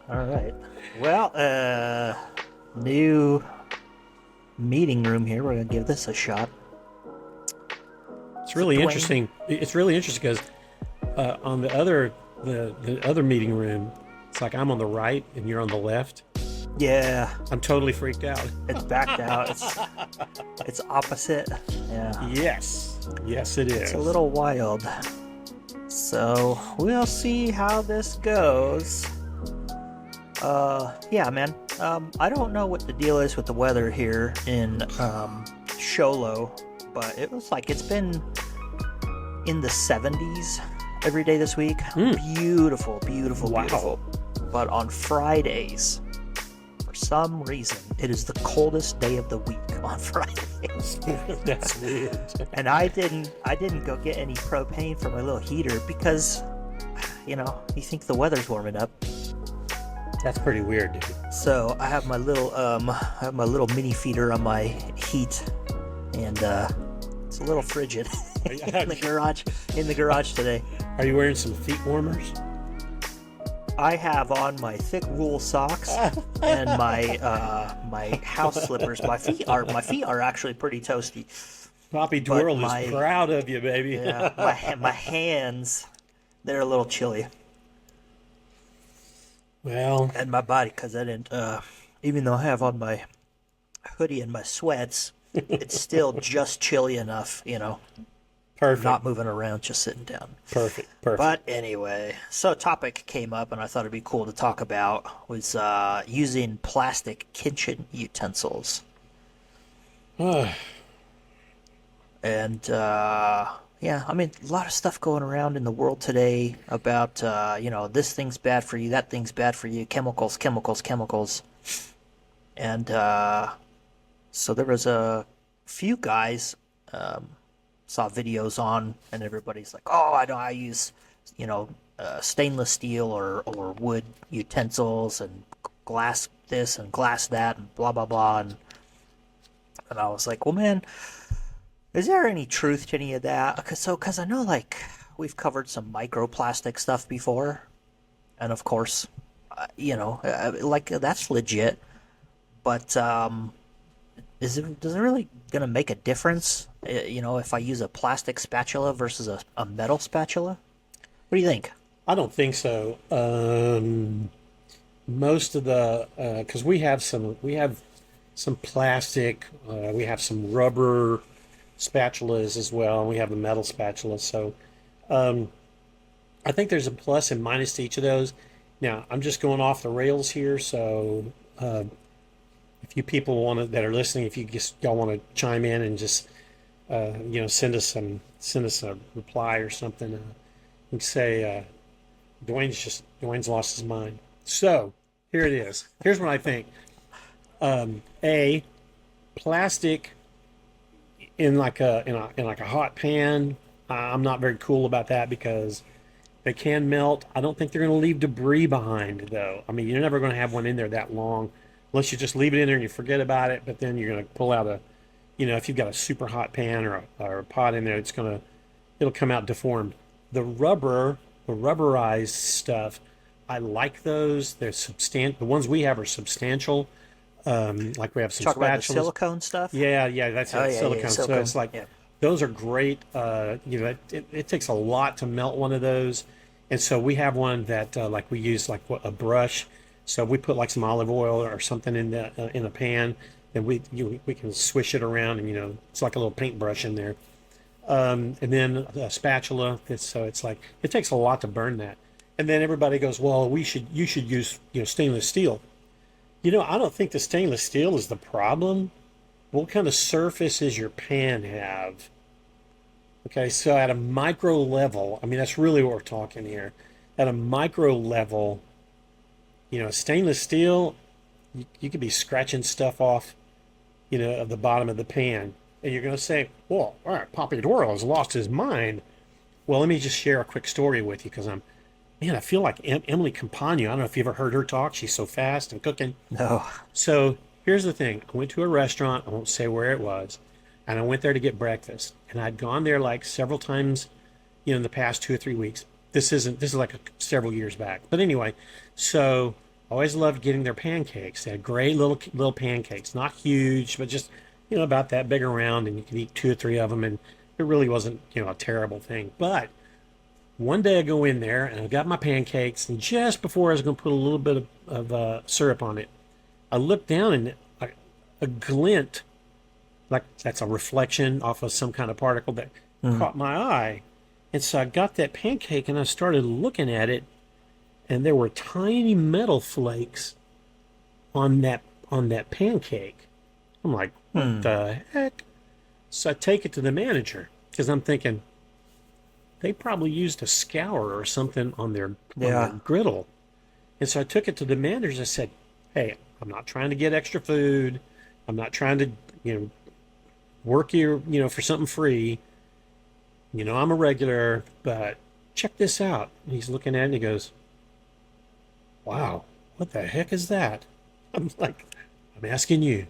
All right. Well, new meeting room here. We're gonna give this a shot. It's So really Dwayne, interesting. It's really interesting because on the other meeting room, it's like I'm on the right and you're on the left. yeah, I'm totally freaked out. it's backed out. It's opposite. Yeah, Yes, it it's a is. little wild. So we'll see how this goes. Yeah, man. I don't know what the deal is with the weather here in Sholo, but it was like it's been in the 70s every day this week. Mm, Beautiful, beautiful, wow, beautiful. But on Fridays, for some reason, it is the coldest day of the week on Fridays. that's weird. And I didn't go get any propane for my little heater because you think the weather's warming up. That's pretty weird, dude. So I have my little mini feeder on my heat, and it's a little frigid in the garage today. Are you wearing some feet warmers? I have on my thick wool socks and my house slippers. My feet are actually pretty toasty, Poppy but Twirl is proud of you, baby. yeah, my hands, they're a little chilly, Well, and my body, because I didn't even though I have on my hoodie and my sweats, it's still just chilly enough, perfect, not moving around, just sitting down. perfect. But anyway, so a topic came up, and I thought it'd be cool to talk about was using plastic kitchen utensils. And yeah, I mean, a lot of stuff going around in the world today about this thing's bad for you, that thing's bad for you, chemicals, chemicals, chemicals. And so there was a few guys saw videos on, and everybody's like, "Oh, I know, I use, stainless steel or wood utensils and glass this and glass that and blah blah blah." And I was like, "Well, man, is there any truth to any of that?" Because I know, like, we've covered some microplastic stuff before, and of course, like, that's legit. But does it really gonna make a difference? If I use a plastic spatula versus a metal spatula? What do you think? I don't think so. Most of the because we have some plastic, we have some rubber spatulas as well, and we have a metal spatula. So I think there's a plus and minus to each of those. Now I'm just going off the rails here, so if you people that are listening, if you just y'all want to chime in and just send us a reply or something, we can say Dwayne's lost his mind. So here it is. Here's what I think. A plastic in like a hot pan. I'm not very cool about that because they can melt. I don't think they're going to leave debris behind, though. I mean, you're never going to have one in there that long unless you just leave it in there and you forget about it. But then you're going to pull out if you've got a super hot pan or a pot in there, it'll come out deformed. The rubberized stuff, I like those. They're substantial. The ones we have are substantial. Like we have some Talk about the spatulas. silicone stuff. Yeah, that's Oh it, yeah, yeah, silicone. So silicone. it's like Yeah. those are great. It takes a lot to melt one of those, and so we have one that like we use like a brush. So we put like some olive oil or something in a pan, and we can swish it around, and it's like a little paintbrush in there. And then a spatula. So it's like it takes a lot to burn that. And then everybody goes, well, you should use stainless steel. I don't think the stainless steel is the problem. What kind of surface does your pan have? Okay, so at a micro level, I mean, that's really what we're talking here. At a micro level, stainless steel, you could be scratching stuff off, of the bottom of the pan. And you're going to say, well, all right, Poppy Doyle has lost his mind. Well, let me just share a quick story with you because man, I feel like Emily Campagno. I don't know if you ever heard her talk. She's so fast and cooking. No. So here's the thing. I went to a restaurant. I won't say where it was. And I went there to get breakfast. And I'd gone there like several times, in the past 2 or 3 weeks. This is like several years back. But anyway, so I always loved getting their pancakes. They had great little pancakes, not huge, but just about that big around, and you could eat two or three of them, and it really wasn't a terrible thing. But one day I go in there and I got my pancakes, and just before I was going to put a little bit of syrup on it, I looked down and a glint, like that's a reflection off of some kind of particle that caught my eye. And so I got that pancake and I started looking at it, and there were tiny metal flakes on that pancake. I'm like, what the heck? So I take it to the manager because I'm thinking they probably used a scour or something on their Yeah. griddle. And so I took it to the manager. I said, "Hey, I'm not trying to get extra food. I'm not trying to, work here, for something free. I'm a regular, but check this out." And he's looking at it and he goes, "Wow, what the heck is that?" I'm like, "I'm asking you."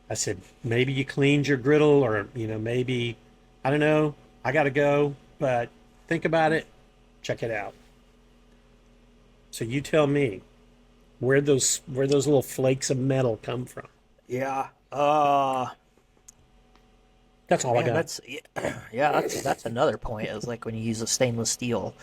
I said, "Maybe you cleaned your griddle, or, maybe, I don't know. I got to go, but think about it. Check it out." So you tell me where those little flakes of metal come from. Yeah. That's all I Man, got. that's yeah, that's another point. Is like when you use a stainless steel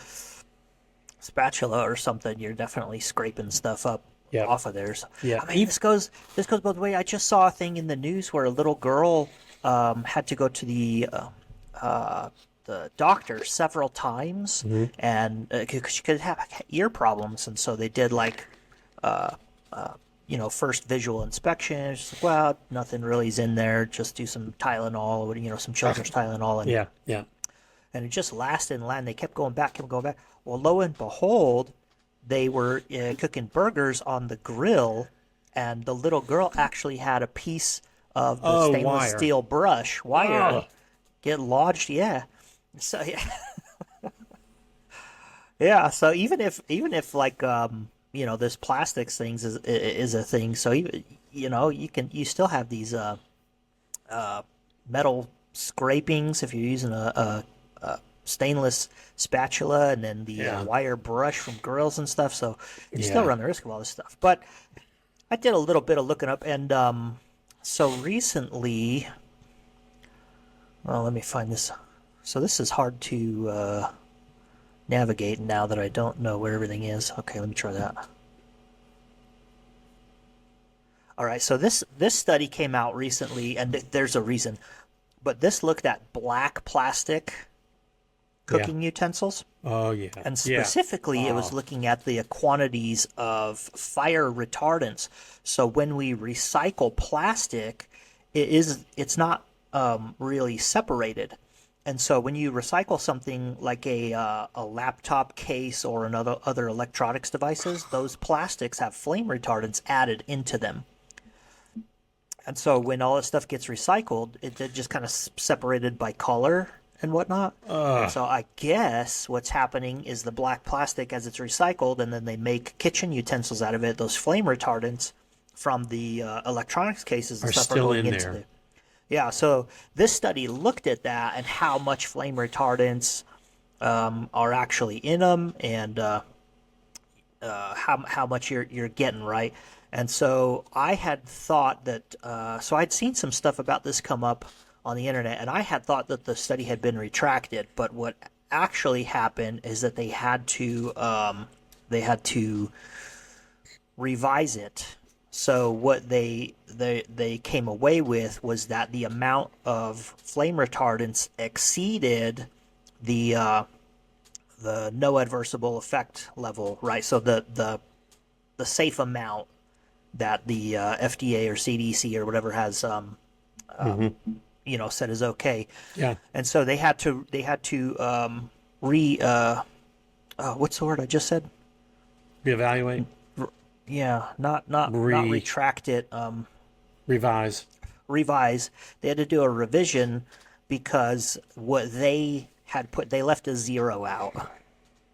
spatula or something, you're definitely scraping stuff up Yeah. off of there. So, Yeah. I mean, this goes both ways. I just saw a thing in the news where a little girl had to go to the doctor several times, Mhm. and cause she could have ear problems, and so they did like first visual inspection. She's like, well, nothing really's in there. Just do some Tylenol, or some children's Tylenol, and Yeah. Yeah. it just lasted and lasted. They kept going back, kept going back. Well, lo and behold, they were cooking burgers on the grill, and the little girl actually had a piece of the Oh, stainless wire. steel brush wire Oh, get lodged. Yeah, so yeah, yeah. So even if like this plastics things is a thing. So even you still have these metal scrapings if you're using a stainless spatula, and then the yeah. wire brush from grills and stuff. So you still Yeah. run the risk of all this stuff. But I did a little bit of looking up, and so recently, well, let me find this. So this is hard to navigate now that I don't know where everything is. Okay, let me try that. All right, so this study came out recently, and there's a reason. But this looked at black plastic Yeah. cooking utensils, Oh, yeah. and Yeah. specifically, it was Oh, looking at the quantities of fire retardants. So when we recycle plastic, it's not really separated. And so when you recycle something like a laptop case or another other electronics devices, those plastics have flame retardants added into them. And so when all this stuff gets recycled, it just kind of separated by color and whatnot. And uh, so I guess what's happening is the black plastic as it's recycled, and then they make kitchen utensils out of it. Those flame retardants from the electronics cases and are stuff are still going in into there. the. Yeah, so this study looked at that and how much flame retardants are actually in them, and how much you're getting, right. And so I had thought that so I'd seen some stuff about this come up on the internet, and I had thought that the study had been retracted. But what actually happened is that they had to revise it. So what they came away with was that the amount of flame retardants exceeded the no adversible effect level, right? So the safe amount that the FDA or CDC or whatever has Hmm. said is okay. Yeah. And so they had to re what's the word I just said? Reevaluate, Yeah, not re retract it. revise. Revise. They had to do a revision because what they left a zero out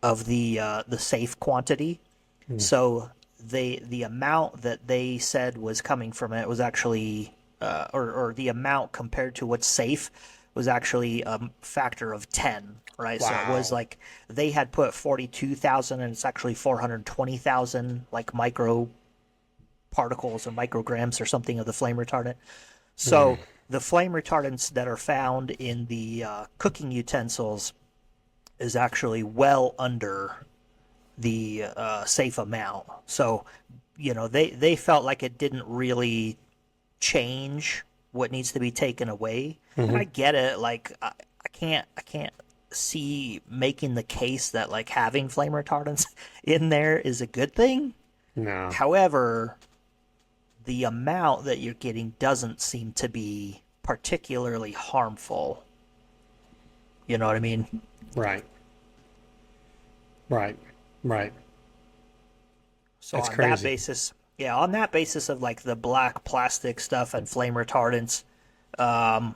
of the safe quantity. Hmm. So the amount that they said was coming from it was actually or the amount compared to what's safe was actually a factor of 10, right? So it was Wow. like they had put 42,000 and it's actually 420,000 like micro particles or micrograms or something of the flame retardant. Mm. So the flame retardants that are found in the cooking utensils is actually well under the safe amount. So, they felt like it didn't really change what needs to be taken away. And I Hmm. get it. Like I can't see making the case that like having flame retardants in there is a good thing. No. However, the amount that you're getting doesn't seem to be particularly harmful. You know what I mean? Right. Right. Right. So That's on that crazy. basis, yeah, on that basis of like the black plastic stuff and flame retardants, um,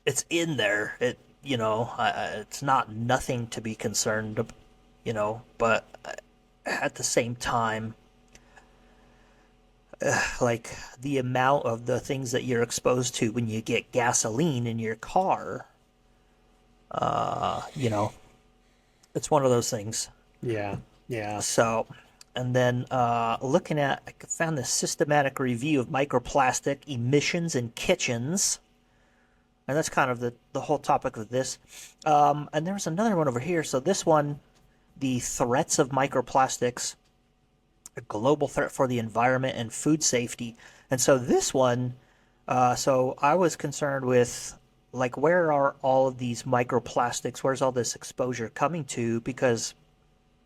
it's in there. It's not nothing to be concerned, but at the same time, like the amount of the things that you're exposed to when you get gasoline in your car, uh, you know, it's one of those things. Yeah. Yeah. So, and then looking at, I found this systematic review of microplastic emissions in kitchens, and that's kind of the whole topic of this. And there's another one over here. So this one, the threats of microplastics, a global threat for the environment and food safety. And so this one, so I was concerned with like where are all of these microplastics? Where's all this exposure coming to? Because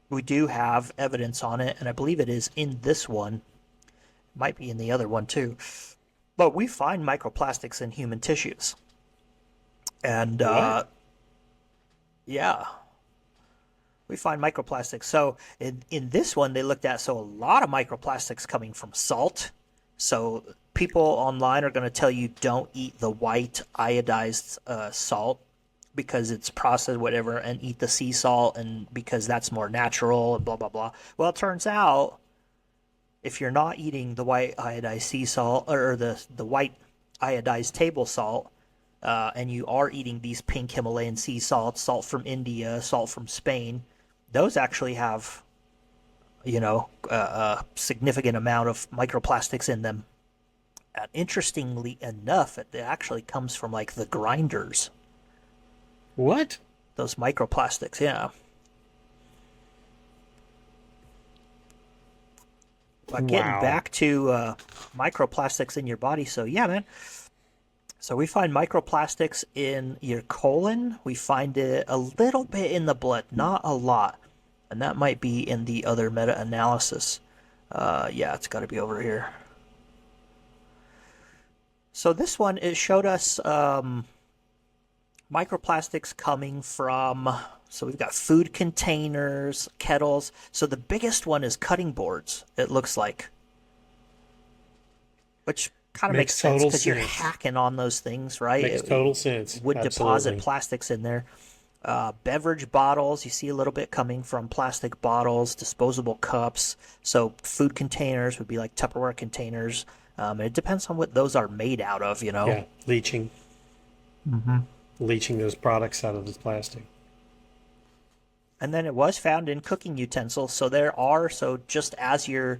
we do have evidence on it, and I believe it is in this one. It might be in the other one too. But we find microplastics in human tissues. And What? yeah, we find microplastics. So in this one, they looked at so a lot of microplastics coming from salt. So people online are going to tell you don't eat the white iodized salt because it's processed, whatever, and eat the sea salt and because that's more natural and blah blah blah. Well, it turns out if you're not eating the white iodized sea salt or the white iodized table salt, and you are eating these pink Himalayan sea salts, salt from India, salt from Spain, those actually have a significant amount of microplastics in them. And interestingly enough, it actually comes from like the grinders. What? Those microplastics, yeah. But getting Wow. back to microplastics in your body, so yeah, man. So we find microplastics in your colon. We find it a little bit in the blood, not a lot, and that might be in the other meta-analysis. Yeah, it's got to be over here. So this one it showed us microplastics coming from. So we've got food containers, kettles. So the biggest one is cutting boards. It looks like, which kind of makes Makes sense total because you're sense. hacking on those things, right? Makes It total sense. would deposit Absolutely. plastics in there. Beverage bottles, you see a little bit coming from plastic bottles, disposable cups. So food containers would be like Tupperware containers. It depends on what those are made out of, you know. Yeah. Leaching. Leaching those products out of the plastic. And then it was found in cooking utensils. So there are, so just as you're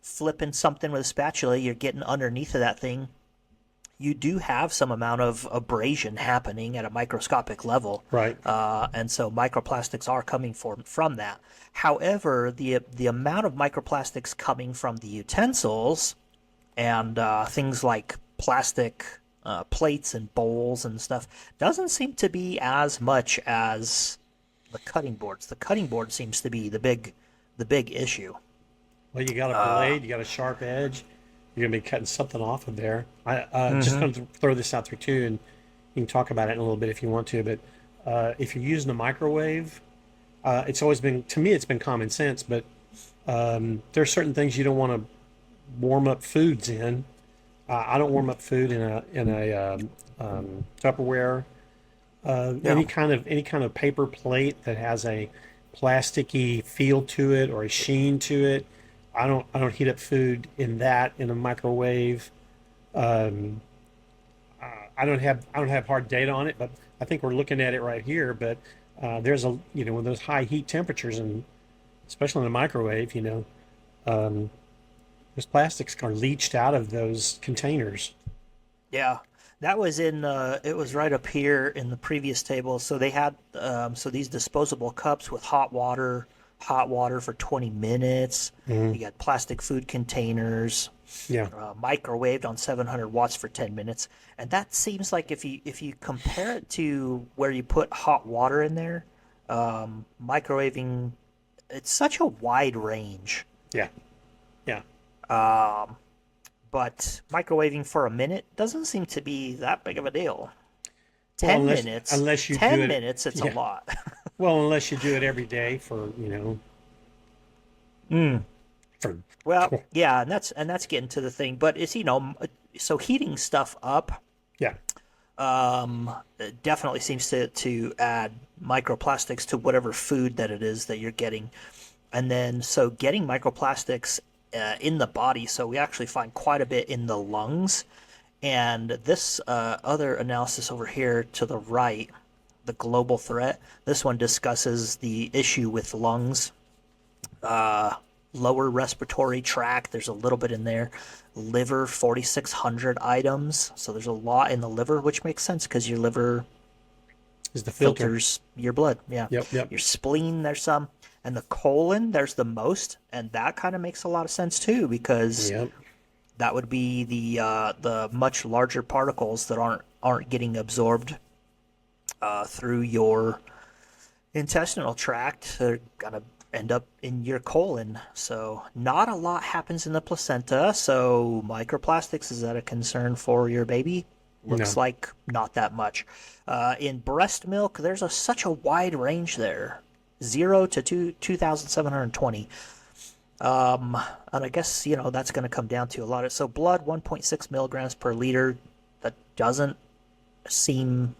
flipping something with a spatula, you're getting underneath of that thing. You do have some amount of abrasion happening at a microscopic level, Right. and so microplastics are coming from that. However, the amount of microplastics coming from the utensils and things like plastic plates and bowls and stuff doesn't seem to be as much as the cutting boards. The cutting board seems to be the big issue. Well, you got a blade, you got a sharp edge. You're gonna be cutting something off of there. I just Mm-hmm. going to throw this out there too, and you can talk about it in a little bit if you want to. But if you're using a microwave, it's always been to me it's been common sense. But there are certain things you don't want to warm up foods in. I don't warm up food in a Tupperware. Yeah. Any kind of paper plate that has a plasticky feel to it or a sheen to it. I don't heat up food in that in a microwave. I don't have hard data on it, but I think we're looking at it right here. But there's a with those high heat temperatures, and especially in the microwave, those plastics are leached out of those containers. Yeah, that was in. It was right up here in the previous table. So they had so these disposable cups with hot water for 20 minutes. Hmm. You got plastic food containers, Yeah, microwaved on 700 watts for 10 minutes, and that seems like if you compare it to where you put hot water in there, microwaving, it's such a wide range. yeah, yeah. But microwaving for a minute doesn't seem to be that big of a deal. Well, 10 unless minutes, unless you do 10 it, minutes, it's a yeah. lot. Well, unless you do it every day for for Well, yeah, and that's getting to the thing, but it's so heating stuff up yeah. it definitely seems to add microplastics to whatever food that it is that you're getting. And then, so getting microplastics in the body, so we actually find quite a bit in the lungs. And this other analysis over here to the right, the global threat, this one discusses the issue with lungs, lower respiratory tract. There's a little bit in there. Liver, 4,600 items. So there's a lot in the liver, which makes sense because your liver Is the filter? filters your blood. Yeah. Yep, yep, Your spleen, there's some. And the colon, there's the most. And that kind of makes a lot of sense too because yep. that would be the much larger particles that aren't getting absorbed through your intestinal tract. They're gonna end up in your colon. So not a lot happens in the placenta. So microplastics, is that a concern for your baby? Looks No, like not that much. In breast milk, there's such a wide range there, 0 to 2,720. And I guess that's going to come down to a lot of so blood 1.6 milligrams per liter. That doesn't seem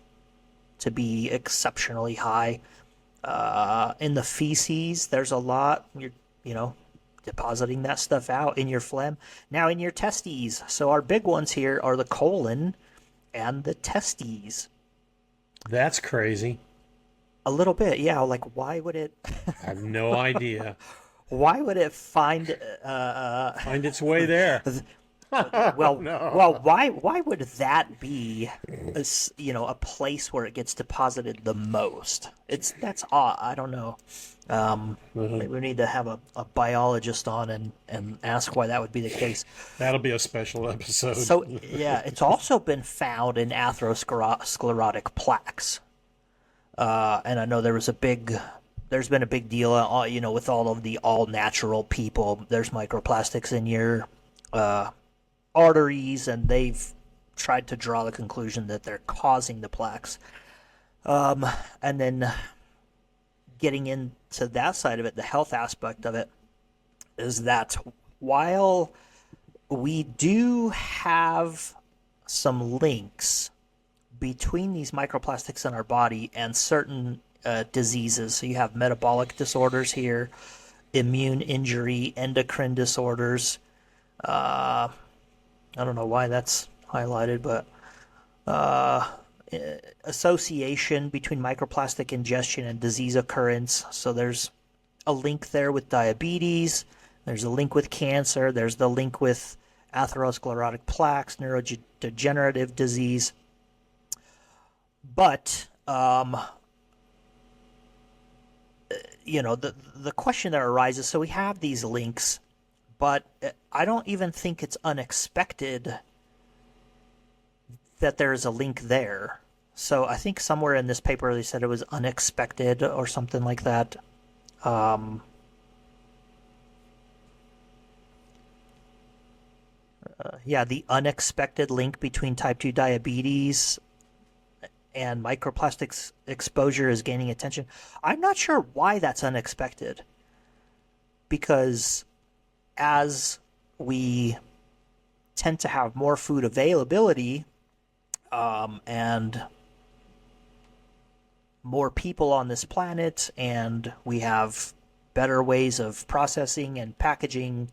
to be exceptionally high. In the feces, there's a lot. You're you know depositing that stuff out in your phlegm. Now in your testes. So our big ones here are the colon and the testes. that's crazy. A little bit, yeah. Like why would it? I have no idea. Why would it find Find its way there. No. well, why would that be a place where it gets deposited the most? That's odd. I don't know. Uh-huh. Maybe we need to have a biologist on and ask why that would be the case. That'll be a special episode. So yeah, it's also been found in atherosclerotic plaques. And I know there's been a big deal, with all of the all natural people. There's microplastics in your arteries, and they've tried to draw the conclusion that they're causing the plaques. And then getting into that side of it, the health aspect of it, is that while we do have some links between these microplastics in our body and certain diseases, so you have metabolic disorders here, immune injury, endocrine disorders. I don't know why that's highlighted, but association between microplastic ingestion and disease occurrence. So there's a link there with diabetes. There's a link with cancer. There's the link with atherosclerotic plaques, neurodegenerative disease. But the question that arises. So we have these links, but I don't even think it's unexpected that there is a link there. So I think somewhere in this paper they said it was unexpected or something like that. Yeah, the unexpected link between type 2 diabetes and microplastics exposure is gaining attention. I'm not sure why that's unexpected because as we tend to have more food availability and more people on this planet, and we have better ways of processing and packaging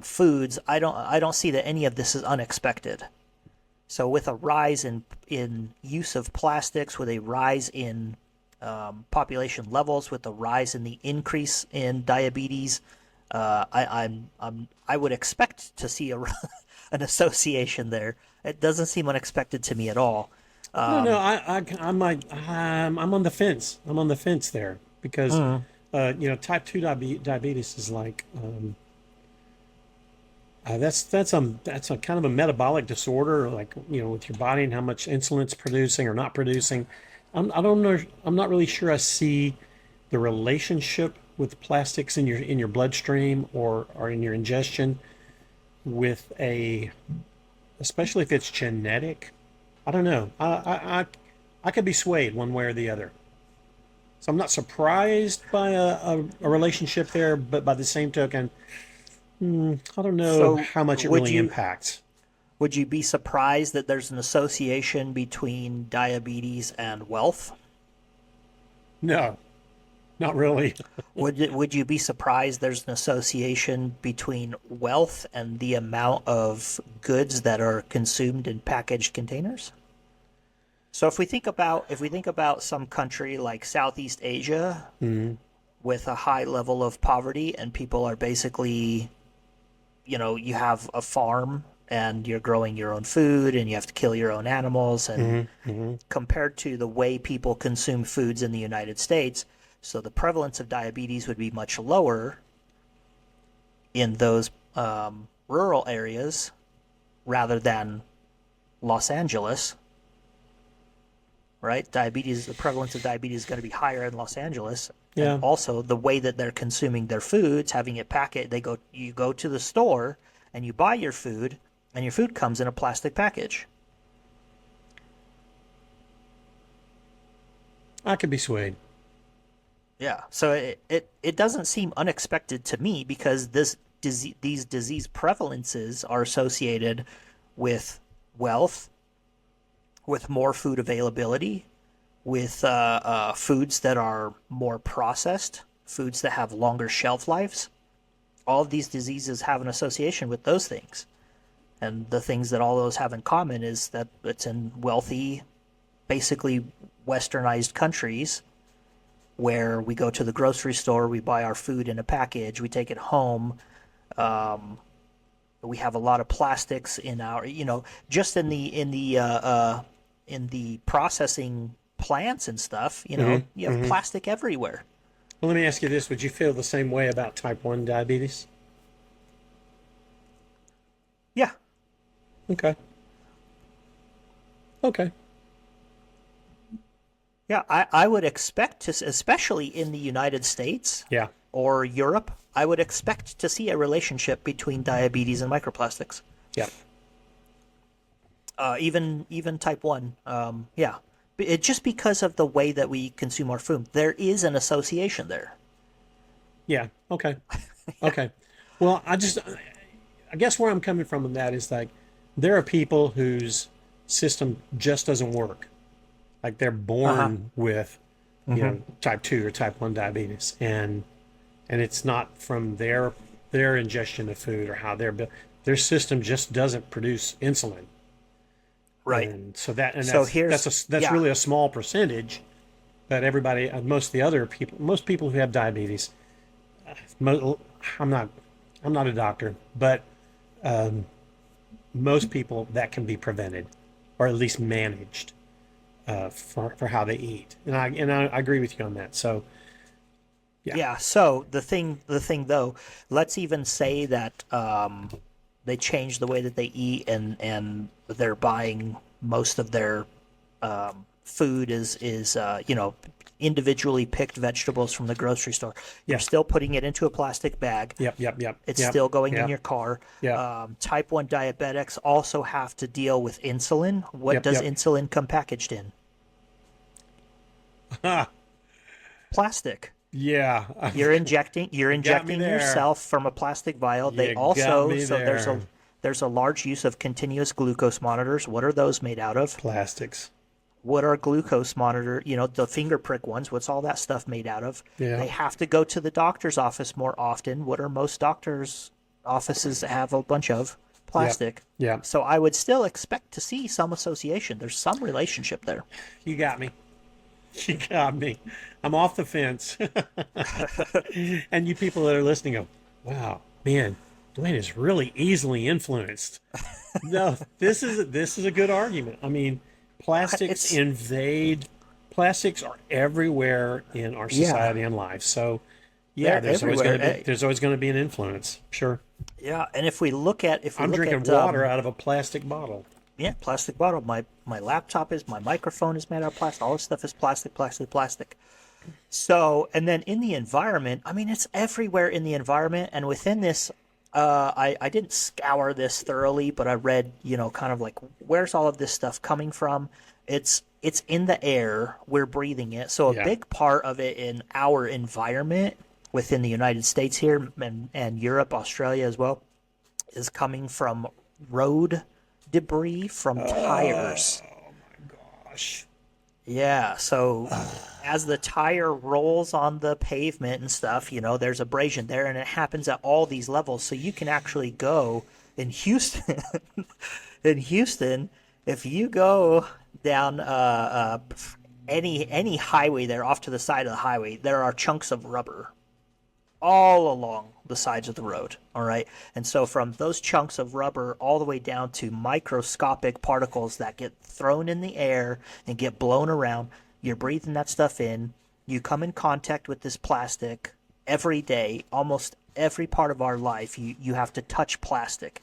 foods, I don't see that any of this is unexpected. So with a rise in use of plastics, with a rise in population levels, with a rise in the increase in diabetes, I would expect to see an association there. It doesn't seem unexpected to me at all. I don't know. I'm on the fence. I'm on the fence there because, Mm. type 2 diabetes is like, that's a kind of a metabolic disorder, like, with your body and how much insulin it's producing or not producing. I don't know. I'm not really sure I see the relationship with plastics in your bloodstream or in your ingestion with especially if it's genetic. I don't know. I could be swayed one way or the other. So I'm not surprised by a relationship there, but by the same token, I don't know So how much it really impacts. would you be surprised that there's an association between diabetes and wealth? No, not really. Would you be surprised there's an association between wealth and the amount of goods that are consumed in packaged containers? So if we think about some country like Southeast Asia Mm-hmm. with a high level of poverty and people are basically, you have a farm and you're growing your own food and you have to kill your own animals and Mm-hmm. Mm-hmm. compared to the way people consume foods in the United States, so the prevalence of diabetes would be much lower in those rural areas rather than Los Angeles, right? The prevalence of diabetes is going to be higher in Los Angeles, and Yeah. also the way that they're consuming their foods, having it packet. You go to the store and you buy your food, and your food comes in a plastic package. I could be swayed. Yeah, so it doesn't seem unexpected to me because these disease prevalences are associated with wealth, with more food availability, with foods that are more processed, foods that have longer shelf lives. All of these diseases have an association with those things. And the things that all those have in common is that it's in wealthy, basically westernized countries where we go to the grocery store, we buy our food in a package, we take it home. Um, we have a lot of plastics in our, just in the processing plants and stuff. You Mm-hmm. have Mm-hmm. plastic everywhere. Well, let me ask you this: would you feel the same way about type 1 diabetes? Yeah, Okay. Okay. yeah. I would expect to, especially in the United States Yeah. or Europe, I would expect to see a relationship between diabetes and microplastics. Yeah. Even type one. Yeah, just because of the way that we consume our food, there is an association there. Yeah. Okay. Okay. Well, I guess where I'm coming from in that is like there are people whose system just doesn't work. Like they're Uh huh. born with, Mm-hmm. type 2 or type 1 diabetes, and it's not from their ingestion of food or how their system just doesn't produce insulin. Right. And so that and So that's yeah. really a small percentage, but everybody, most of the other people, most people who have diabetes, mo- I'm not I'm not a doctor, but most people that can be prevented or at least managed for how they eat. And I agree with you on that. So yeah. Yeah. So the thing though, let's even say that they change the way that they eat and they're buying most of their food is individually picked vegetables from the grocery store. You're Yeah. still putting it into a plastic bag. Yep. Yep. Yep. It's Yep. still going in Yep. your car. Yep. Type 1 diabetics also have to deal with insulin. What Yep. does Yep. insulin come packaged in? Plastic. Yeah. You're You got me injecting there. yourself from a plastic vial. They You got also me so there. there's a large use of continuous glucose monitors. What are those made out of? Plastics. What are glucose monitor, the finger prick ones, what's all that stuff made out of? Yeah. They have to go to the doctor's office more often. What are most doctors' offices have a bunch of? Yep. plastic. Yeah. So I would still expect to see some association. There's some relationship there. You got me. You got me. I'm off the fence. And you people that are listening go, wow, man, Dwayne is really easily influenced. No, this is a good argument. I mean, plastics It's invade. Plastics are everywhere in our yeah, society and life. So, yeah, they're everywhere. there's always going to be an influence. Sure. Yeah, and if we I'm look drinking at water out of a plastic bottle. yeah, plastic bottle. My laptop is, my microphone is made out of plastic. All this stuff is plastic, plastic, plastic. So, and then in the environment, I mean, it's everywhere in the environment. And within this, I didn't scour this thoroughly, but I read, kind of like, where's all of this stuff coming from? It's in the air. We're breathing it. So a Yeah. big part of it in our environment within the United States here, and Europe, Australia as well, is coming from road debris from tires. Gosh. Yeah, so as the tire rolls on the pavement and stuff, there's abrasion there, and it happens at all these levels. So you can actually go in Houston, in Houston, if you go down any highway there off to the side of the highway, there are chunks of rubber all along the sides of the road. All right. And so from those chunks of rubber all the way down to microscopic particles that get thrown in the air and get blown around, you're breathing that stuff in. You come in contact with this plastic every day, almost every part of our life. You have to touch plastic,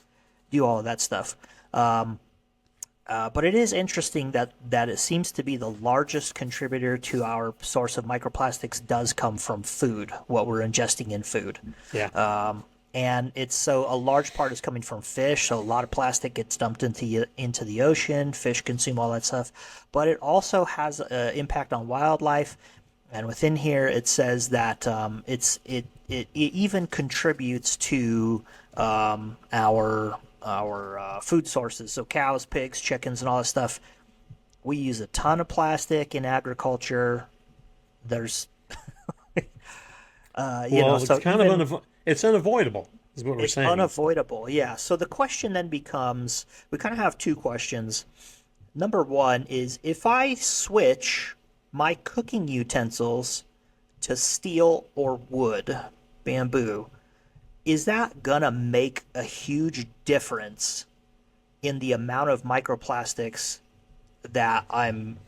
do all of that stuff. But it is interesting that it seems to be the largest contributor to our source of microplastics does come from food, what we're ingesting in food. Yeah. And it's so a large part is coming from fish. So a lot of plastic gets dumped into the ocean. Fish consume all that stuff, but it also has an impact on wildlife. And within here, it says that it even contributes to our food sources. So cows, pigs, chickens, and all that stuff. We use a ton of plastic in agriculture. There's, Well, so it's kind even of it's unavoidable, is what we're it's saying. unavoidable. Yeah. So the question then becomes, we kind of have two questions. Number one is, if I switch my cooking utensils to steel or wood, bamboo, is that gonna make a huge difference in the amount of microplastics that I'm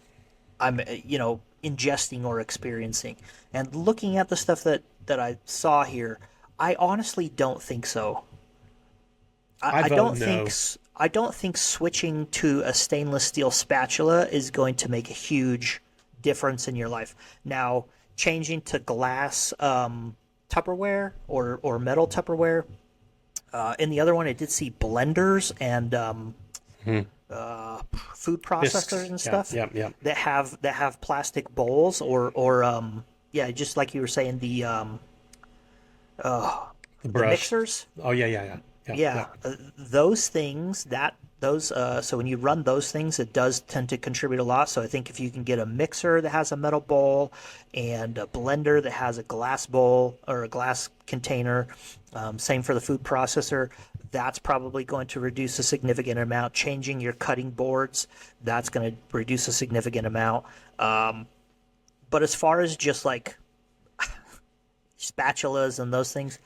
ingesting or experiencing? And looking at the stuff that I saw here, I honestly don't think so. I I vote don't think no. I don't think switching to a stainless steel spatula is going to make a huge difference in your life. Now, changing to glass Tupperware or metal Tupperware. In the other one, I did see blenders and food processors Bisques. and Yeah. stuff Yeah. Yeah. that have plastic bowls or yeah, just like you were saying, The the brush. mixers. Oh yeah. Yeah. Yeah. Yeah. Yeah. Yeah, those things that those so when you run those things, it does tend to contribute a lot. So I think if you can get a mixer that has a metal bowl and a blender that has a glass bowl or a glass container, same for the food processor, that's probably going to reduce a significant amount. Changing your cutting boards, that's going to reduce a significant amount. But as far as just like spatulas and those things,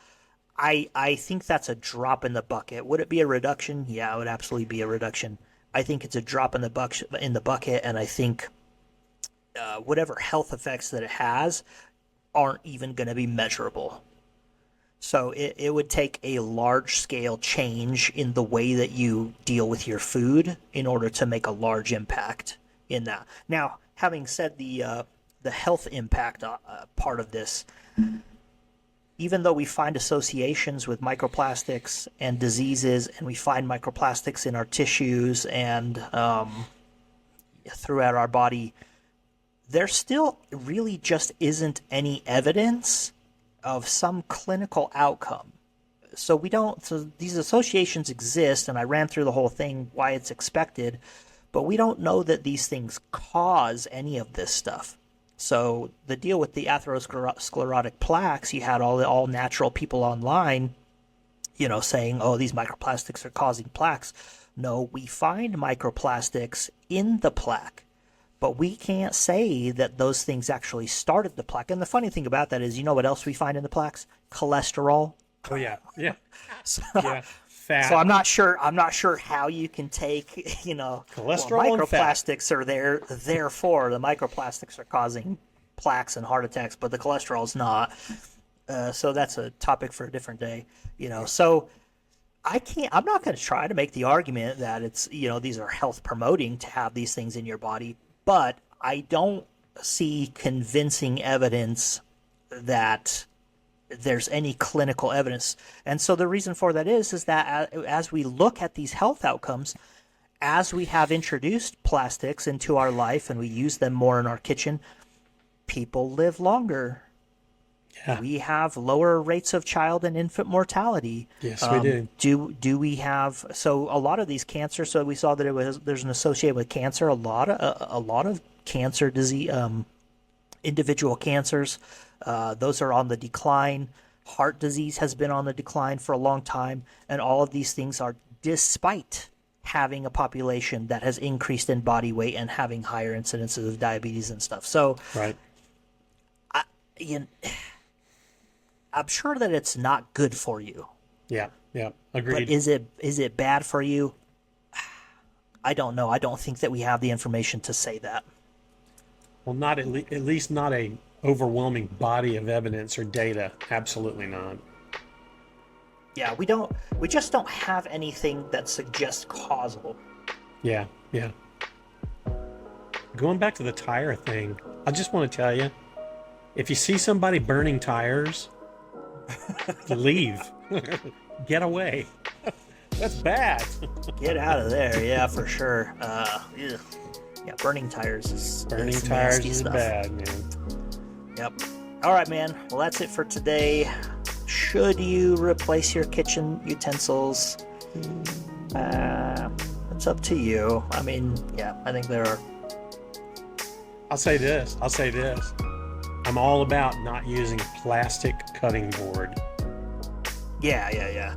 I think that's a drop in the bucket. Would it be a reduction? Yeah, it would absolutely be a reduction. I think it's a drop in the bucket, and I think whatever health effects that it has aren't even going to be measurable. So it would take a large scale change in the way that you deal with your food in order to make a large impact in that. Now, having said the health impact part of this, even though we find associations with microplastics and diseases, and we find microplastics in our tissues and throughout our body, there still really just isn't any evidence of some clinical outcome. So these associations exist, and I ran through the whole thing, why it's expected, but we don't know that these things cause any of this stuff. So the deal with the atherosclerotic plaques, you had all natural people online, saying, oh, these microplastics are causing plaques. No, we find microplastics in the plaque, but we can't say that those things actually started the plaque. And the funny thing about that is, you know what else we find in the plaques? Cholesterol. Oh yeah, yeah, So, yeah. so Fat, I'm not sure. I'm not sure how you can take, well, cholesterol, and fat. microplastics are there. Therefore, the microplastics are causing plaques and heart attacks, but the cholesterol is not. So that's a topic for a different day. So I can't. I'm not going to try to make the argument that it's these are health promoting to have these things in your body, but I don't see convincing evidence that there's any clinical evidence. And so the reason for that is that as we look at these health outcomes, as we have introduced plastics into our life and we use them more in our kitchen, people live longer. Yeah. We have lower rates of child and infant mortality. Yes, we do. Do we have so a lot of these cancers? So we saw that there's an associated with cancer. A lot of cancer disease, individual cancers, those are on the decline. Heart disease has been on the decline for a long time, and all of these things are despite having a population that has increased in body weight and having higher incidences of diabetes and stuff. So, Right. you I'm sure that it's not good for you. Yeah. Yeah. But Agreed. is it bad for you? I don't know. I don't think that we have the information to say that. Well, not at least not a overwhelming body of evidence or data. Absolutely not. Yeah, we just don't have anything that suggests causal. Yeah. Yeah. Going back to the tire thing, I just want to tell you, if you see somebody burning tires, leave. Get away. That's bad. Get out of there, yeah, for sure. Ugh. Yeah, burning tires is Burning is tires nasty is stuff. bad, man. Yep. All right, man. Well, that's it for today. Should you replace your kitchen utensils? It's up to you. I mean, yeah, I think there are. I'll say this. I'm all about not using plastic cutting board. Yeah.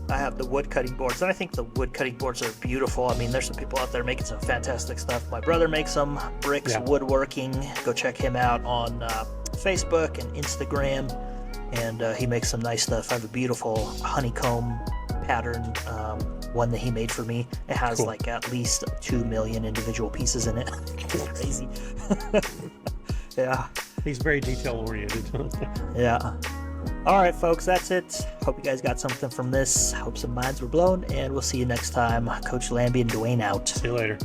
I have the wood cutting boards, and I think the wood cutting boards are beautiful. I mean, there's some people out there making some fantastic stuff. My brother makes them, Bricks Yeah. Woodworking. Go check him out on Facebook and Instagram, and he makes some nice stuff. I have a beautiful honeycomb pattern, one that he made for me. It has Cool. like at least 2 million individual pieces in it. It's crazy. Yeah. He's very detail oriented. Yeah. All right, folks, that's it. Hope you guys got something from this. Hope some minds were blown, and we'll see you next time. Coach Lambie and Dwayne out. See you later.